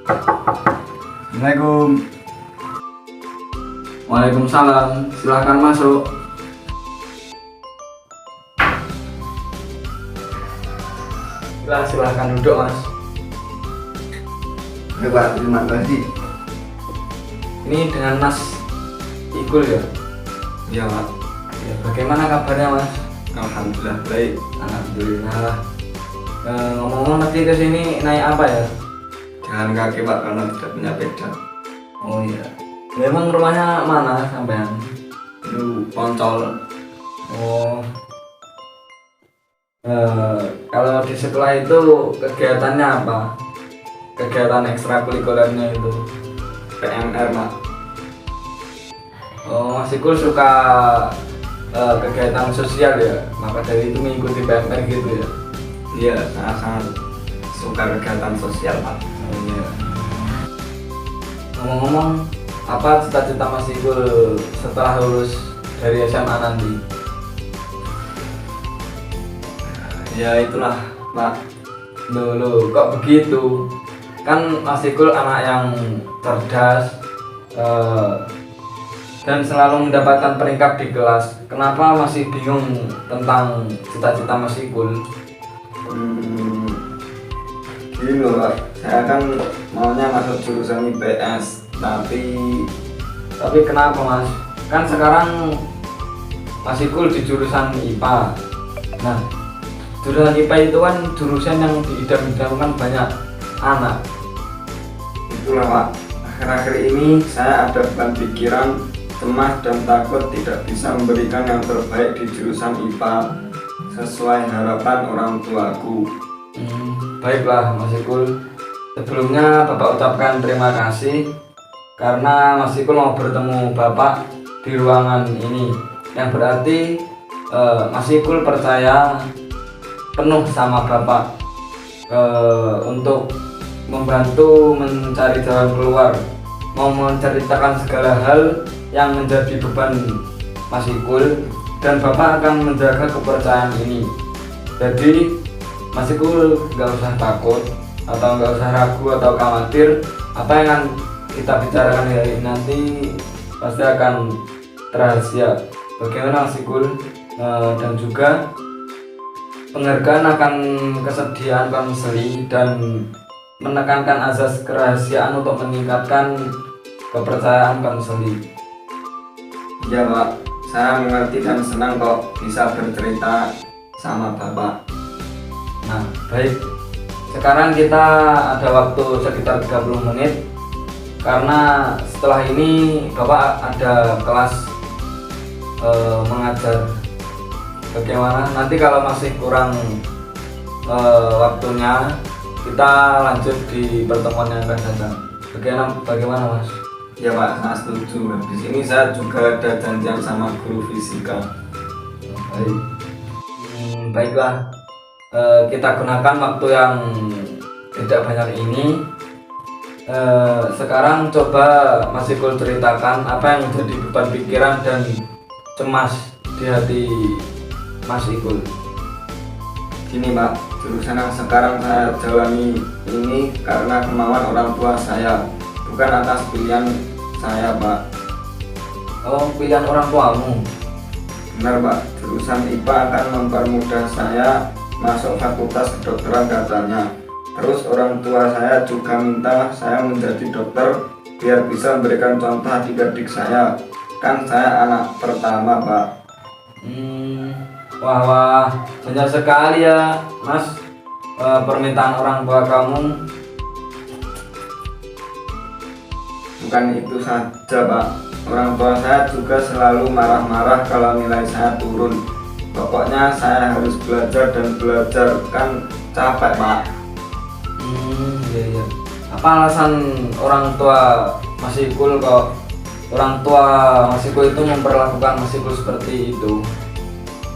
Assalamualaikum. Waalaikumsalam, silahkan masuk. Silahkan duduk mas. Oke Pak, terima kasih. Ini dengan Mas Ikul ya? Iya Pak. Ya, bagaimana kabarnya mas? Alhamdulillah baik. Alhamdulillah. Ngomong-ngomong nanti kesini naik apa ya? Jalan kaki Pak karena tidak punya sepeda. Oh iya. Memang rumahnya mana sampean? Itu Poncol. Oh. Kalau di sekolah itu kegiatannya apa? Kegiatan ekstrakurikulernya itu? PMR Pak. Oh, Mas Ikul suka kegiatan sosial ya? Maka dari itu mengikuti PMR gitu ya? Iya, saya sangat suka kegiatan sosial Pak. Oh iya. Ngomong-ngomong, apa cita-cita Mas Ikul setelah lulus dari SMA nanti? Ya itulah Pak. Loh, kok begitu? Kan Mas Ikul anak yang cerdas dan selalu mendapatkan peringkat di kelas. Kenapa masih bingung tentang cita-cita Mas Ikul? Gini loh Pak, saya kan maunya masuk jurusan IPS, Tapi kenapa mas? Kan sekarang Mas Ikul di jurusan IPA. Nah, jurusan IPA itu kan jurusan yang diidam-idamkan banyak anak. itulah Pak. Akhir-akhir ini saya ada beban pikiran, cemas dan takut tidak bisa memberikan yang terbaik di jurusan IPA sesuai harapan orang tuaku. Baiklah Mas Ikul. Sebelumnya Bapak ucapkan terima kasih karena Mas Ikul mau bertemu Bapak di ruangan ini. Yang berarti Mas Ikul percaya penuh sama Bapak untuk membantu mencari jalan keluar, mau menceritakan segala hal yang menjadi beban Mas Ikul, dan Bapak akan menjaga kepercayaan ini. Jadi Mas Ikul nggak usah takut atau nggak usah ragu atau khawatir. Apa yang akan kita bicarakan hari ini nanti pasti akan rahasia. Bagaimana Mas Ikul? Dan juga penghargaan akan kesediaan konseli dan menekankan azas kerahasiaan untuk meningkatkan kepercayaan konseli. Ya Pak, saya mengerti dan senang kok bisa bercerita sama Bapak. Nah, baik. Sekarang kita ada waktu sekitar 30 menit karena setelah ini Bapak ada kelas mengajar. Bagaimana? Nanti kalau masih kurang waktunya, kita lanjut di pertemuan yang akan datang. Bagaimana Mas? Ya Pak, saya setuju. Habis ini saya juga ada janjian sama guru fisika. Baik. Baiklah. Kita gunakan waktu yang tidak banyak ini. Sekarang coba Mas Ikul ceritakan apa yang menjadi beban pikiran dan cemas di hati Mas Ikul. Gini Pak, jurusan yang sekarang saya jalani ini karena kemauan orang tua saya, bukan atas pilihan saya Pak. Oh, pilihan orang tuamu. Benar Pak, jurusan IPA akan mempermudah saya masuk fakultas kedokteran katanya. Terus orang tua saya juga minta saya menjadi dokter biar bisa memberikan contoh adik-adik saya. Kan saya anak pertama Pak. Wah, banyak sekali ya Mas permintaan orang tua kamu. Bukan itu saja Pak, orang tua saya juga selalu marah-marah kalau nilai saya turun. Pokoknya saya harus belajar dan belajar, kan capek Pak. Iya. Apa alasan orang tua Mas Ikul kok orang tua Mas Ikul itu memperlakukan Mas Ikul seperti itu?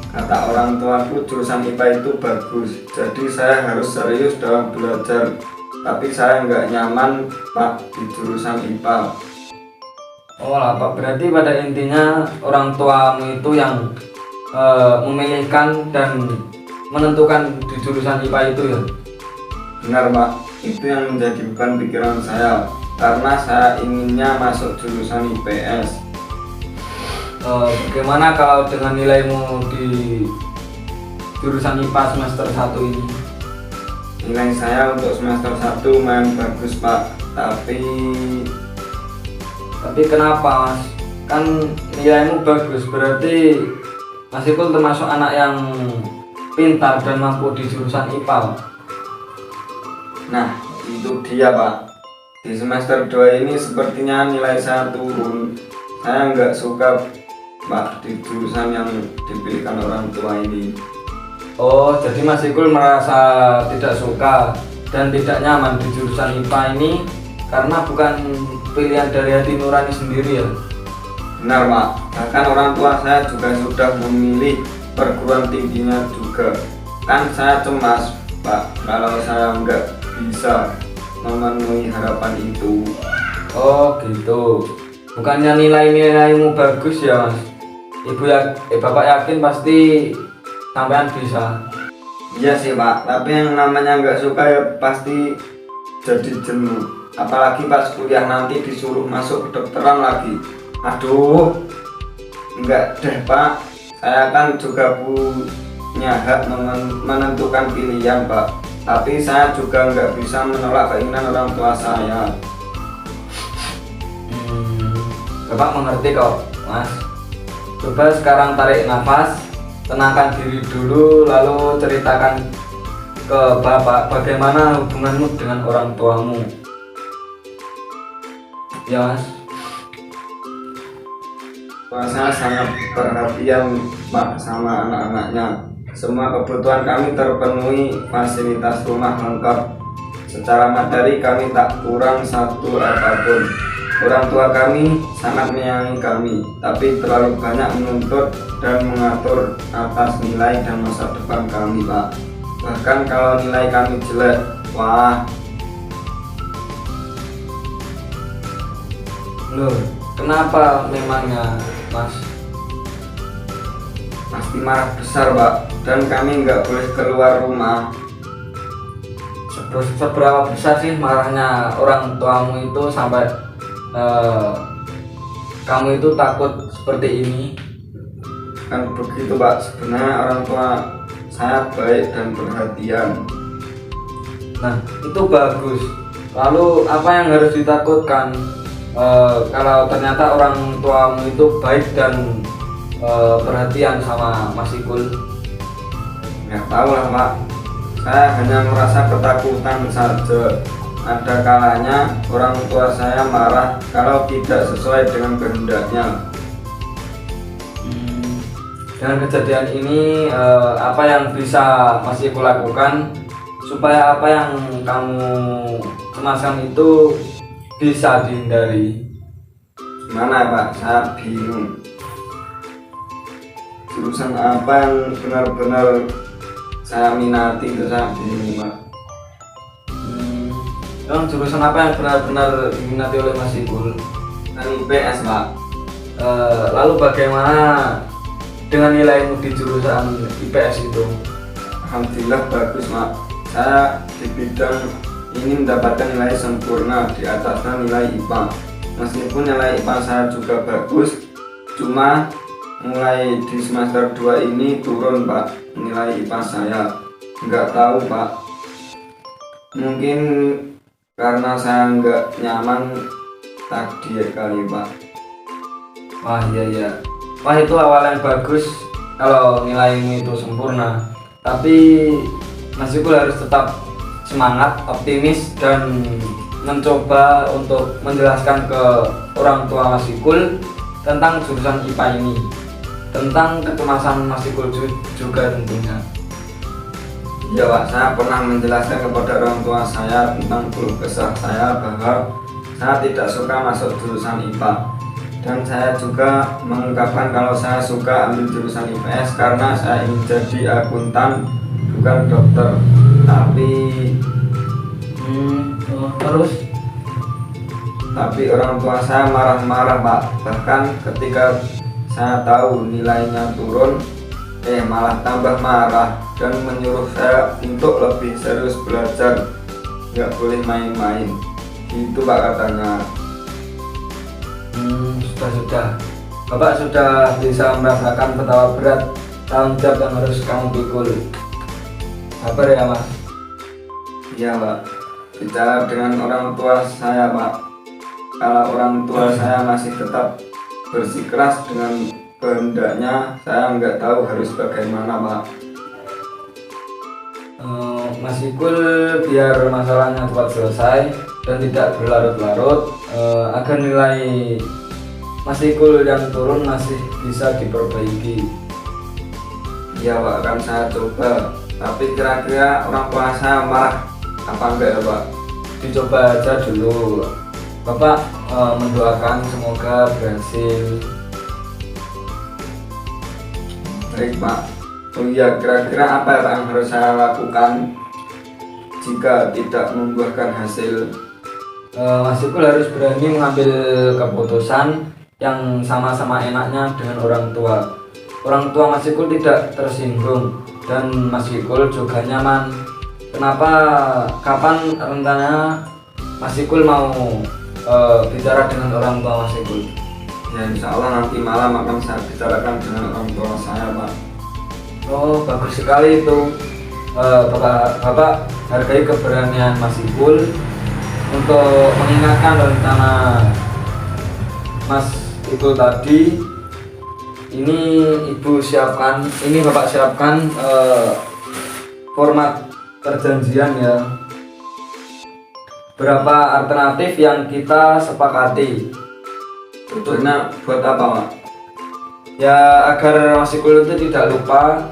Kata orang tuaku jurusan IPA itu bagus, jadi saya harus serius dalam belajar. Tapi saya nggak nyaman Pak di jurusan IPA. Oh lah Pak, berarti pada intinya orang tuamu itu yang memilihkan dan menentukan di jurusan IPA itu ya? Benar Pak. itu yang menjadi beban pikiran saya karena saya inginnya masuk jurusan IPS. Bagaimana kalau dengan nilaimu di jurusan IPA semester 1 ini? Nilai saya untuk semester 1 lumayan bagus Pak, tapi kenapa Mas? Kan nilaimu bagus, berarti Mas Ikul termasuk anak yang pintar dan mampu di jurusan IPA. nah itu dia Pak. Di semester 2 ini sepertinya nilai saya turun. Saya nggak suka Pak di jurusan yang dipilihkan orang tua ini. Oh, jadi Mas Ikul merasa tidak suka dan tidak nyaman di jurusan IPA ini karena bukan pilihan dari hati nurani sendiri ya? Benar Pak, bahkan orang tua saya juga sudah memilih perguruan tingginya juga. Kan saya cemas Pak kalau saya nggak bisa memenuhi harapan itu. Oh gitu, bukannya nilaimu bagus ya Mas? Bapak yakin pasti sampean bisa. Iya sih Pak, tapi yang namanya nggak suka ya pasti jadi jenuh. Apalagi pas kuliah nanti disuruh masuk kedokteran lagi. Aduh, nggak deh Pak. Saya kan juga punya hak menentukan pilihan Pak. Tapi saya juga nggak bisa menolak keinginan orang tua saya. Bapak mengerti kok Mas. Coba sekarang tarik nafas, tenangkan diri dulu, lalu ceritakan ke Bapak bagaimana hubunganmu dengan orang tuamu. Ya Mas. Saya sangat perhatian Pak sama anak-anaknya. Semua kebutuhan kami terpenuhi, fasilitas rumah lengkap. Secara materi kami tak kurang satu apapun. Orang tua kami sangat menyayangi kami, tapi terlalu banyak menuntut dan mengatur atas nilai dan masa depan kami Pak. Bahkan kalau nilai kami jelek, wah. Loh, kenapa memangnya Mas? Pasti marah besar Pak, dan kami nggak boleh keluar rumah. Seberapa besar sih marahnya orang tuamu itu sampai kamu itu takut seperti ini? Kan begitu Pak, sebenarnya orang tua saya baik dan perhatian. Nah, itu bagus. Lalu apa yang harus ditakutkan kalau ternyata orang tuamu itu baik dan perhatian sama Mas Ikul? Nggak tahu lah Pak, saya hanya merasa ketakutan saja. Ada kalanya orang tua saya marah kalau tidak sesuai dengan kehendaknya. Dengan kejadian ini apa yang bisa Mas Ikul lakukan supaya apa yang kamu cemaskan itu bisa dihindari? Gimana Pak, saya bingung. Jurusan apa yang benar-benar saya minati itu saya bingung Pak. Emang jurusan apa yang benar-benar diminati oleh Mas Ikul? Kan IPS Pak. Lalu bagaimana dengan nilaimu di jurusan IPS itu? Alhamdulillah bagus Pak. Saya di bidang ini mendapatkan nilai sempurna di atasnya nilai IPA. Meskipun nilai IPA saya juga bagus, cuma mulai di semester 2 ini turun Pak nilai IPA saya. Nggak tahu Pak, mungkin karena saya nggak nyaman tadi kali Pak. Wah iya. Wah itu awal yang bagus kalau nilaimu itu sempurna. Tapi Mas Ikul harus tetap semangat, optimis, dan mencoba untuk menjelaskan ke orang tua Mas Ikul tentang jurusan IPA ini, tentang kecemasan Mas Ikul juga tentunya. Ya Pak, saya pernah menjelaskan kepada orang tua saya tentang keluh kesah saya bahwa saya tidak suka masuk jurusan IPA. Dan saya juga mengungkapkan kalau saya suka ambil jurusan IPS karena saya ingin jadi akuntan, bukan dokter. Tapi orang tua saya marah-marah Pak. Bahkan ketika saya tahu nilainya turun, malah tambah marah dan menyuruh saya untuk lebih serius belajar. nggak boleh main-main. Itu Pak katanya. Sudah. Bapak sudah bisa merasakan betapa berat tanggung jawab yang harus kamu pikul. Sabar ya Mas. Iya Pak. Bicara dengan orang tua saya Pak. Kalau orang tua saya masih tetap bersikeras dengan kehendaknya, saya nggak tahu harus bagaimana Pak. Mas Ikul biar masalahnya cepat selesai dan tidak berlarut-larut, agar nilai Mas Ikul yang turun masih bisa diperbaiki. Iya Pak, akan saya coba. Tapi kira-kira orang tua saya marah apa enggak ya Pak? Dicoba aja dulu. Bapak mendoakan semoga berhasil. Baik Pak. Oh iya, kira-kira apa yang harus saya lakukan jika tidak membuahkan hasil? Mas Ikul harus berani mengambil keputusan yang sama-sama enaknya dengan orang tua. Orang tua Mas Ikul tidak tersinggung dan Mas Ikul juga nyaman. Kenapa? Kapan rencananya Mas Ikul mau bicara dengan orang tua Mas Ikul? Ya insya Allah nanti malam akan saya bicarakan dengan orang tua saya Pak. Oh bagus sekali itu. Bapak hargai keberanian Mas Ikul untuk mengingatkan rencana Mas Ikul tadi. Ini Ibu siapkan, ini Bapak siapkan format perjanjian ya. Berapa alternatif yang kita sepakati. Sebetulnya buat apa Pak? Ya agar Mas Ikul itu tidak lupa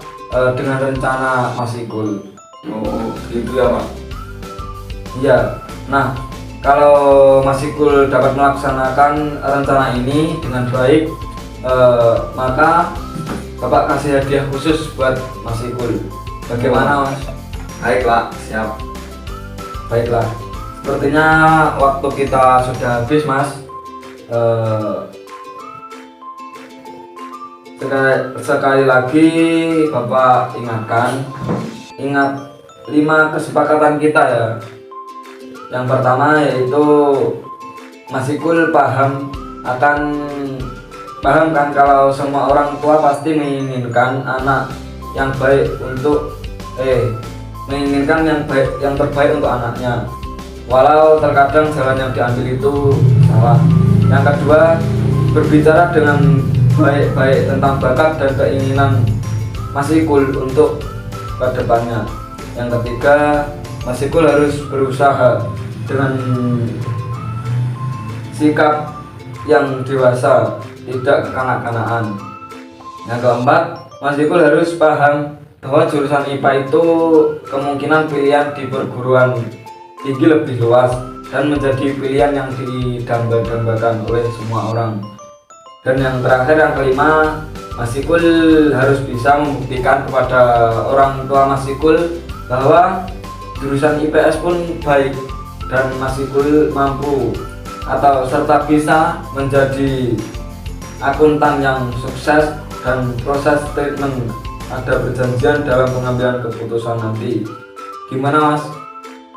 dengan rencana Mas Ikul. Oh gitu ya Pak. Iya. Nah, kalau Mas Ikul dapat melaksanakan rencana ini dengan baik, maka Bapak kasih hadiah khusus buat Mas Ikul. Bagaimana Mas? Baik Pak, siap. Baiklah. Sepertinya waktu kita sudah habis Mas. Sekali lagi Bapak ingat 5 kesepakatan kita ya. Yang pertama yaitu Mas Ikul paham kan kalau semua orang tua pasti menginginkan anak yang baik untuk menginginkan yang terbaik untuk anaknya, walau terkadang jalan yang diambil itu salah. Yang kedua, berbicara dengan baik-baik tentang bakat dan keinginan Mas Ikul untuk kedepannya. Yang ketiga, Mas Ikul harus berusaha dengan sikap yang dewasa, tidak kekanak-kanakan. Yang keempat, Mas Ikul harus paham bahwa jurusan IPA itu kemungkinan pilihan di perguruan tinggi lebih luas dan menjadi pilihan yang didamba-dambakan oleh semua orang. Dan yang terakhir, yang kelima, Mas Ikul harus bisa membuktikan kepada orang tua Mas Ikul bahwa jurusan IPS pun baik dan Mas Ikul mampu atau serta bisa menjadi akuntan yang sukses dan proses treatment ada perjanjian dalam pengambilan keputusan nanti. Gimana Mas?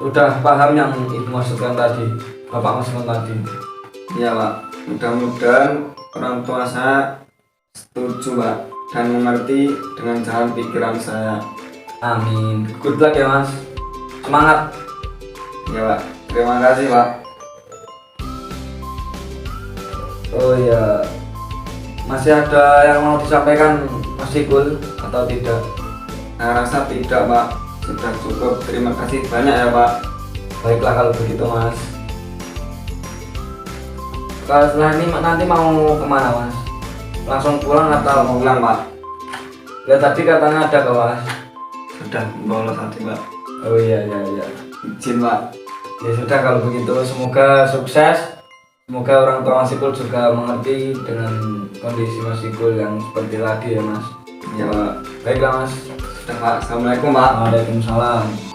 Udah paham yang Ibu maksudkan tadi, Bapak maksudkan tadi? Iya Pak, mudah-mudahan orang tua saya setuju Pak dan mengerti dengan jalan pikiran saya. Amin. Good luck ya Mas. Semangat. Ya Pak, terima kasih Pak. Oh ya, masih ada yang mau disampaikan Mas Ikul atau tidak? Saya rasa tidak Pak, sudah cukup. Terima kasih banyak ya Pak. Baiklah kalau begitu Mas. Kalau setelah ini nanti mau kemana Mas? Langsung pulang atau mau Pulang Pak. Ya tadi katanya ada ke Mas. Sudah bolos tadi Pak. Oh iya. Izin Pak. Ya sudah kalau begitu, semoga sukses. Semoga orang tua Mas Ikul juga mengerti dengan kondisi Mas Ikul yang seperti tadi ya Mas. Ya Pak. Baiklah Mas. Sudah Pak. Assalamualaikum Pak. Waalaikumsalam.